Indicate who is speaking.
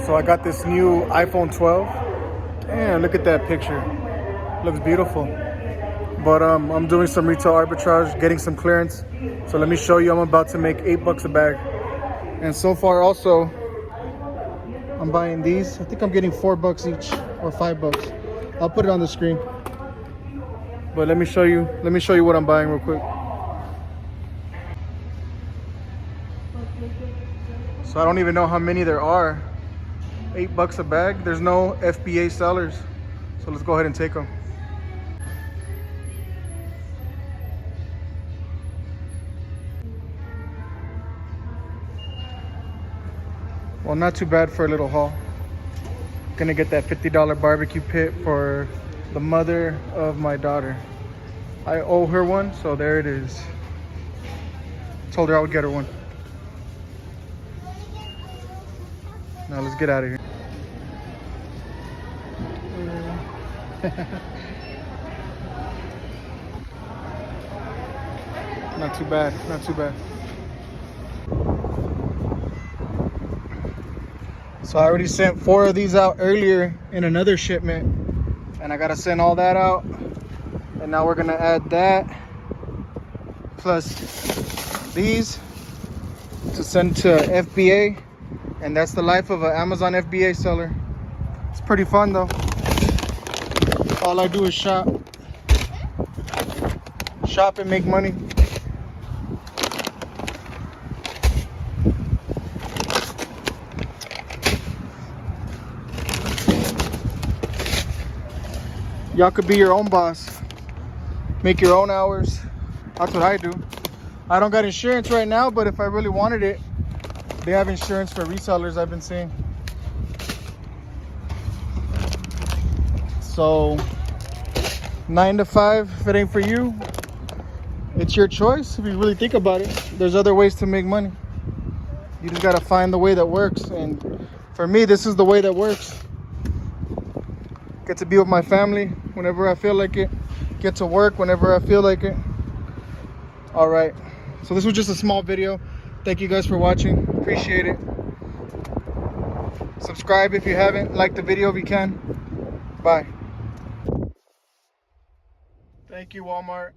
Speaker 1: So I got this new iPhone 12. Damn, look at that picture. Looks beautiful. But I'm doing some retail arbitrage, getting some clearance. So let me show you, I'm about to make $8 a bag. And so far also, I'm buying these. I think I'm getting $4 each or $5. I'll put it on the screen. But let me show you what I'm buying real quick. So I don't even know how many there are. $8 a bag. There's no FBA sellers. So let's go ahead and take them. Well, not too bad for a little haul. Gonna get that $50 barbecue pit for the mother of my daughter. I owe her one, so there it is. Told her I would get her one. Now let's get out of here. Not too bad, not too bad. So I already sent 4 of these out earlier in another shipment, and I gotta send all that out. And now we're gonna add that plus these to send to FBA, and that's the life of an Amazon FBA seller. It's pretty fun though. All I do is shop and make money. Y'all could be your own boss. Make your own hours. That's what I do. I don't got insurance right now, but if I really wanted it, they have insurance for resellers, I've been seeing. So 9 to 5, if it ain't for you, it's your choice. If you really think about it, there's other ways to make money. You just gotta find the way that works. And for me, this is the way that works. Get to be with my family whenever I feel like it. Get to work whenever I feel like it. All right. So this was just a small video. Thank you guys for watching. Appreciate it. Subscribe if you haven't. Like the video if you can. Bye. Thank you, Walmart.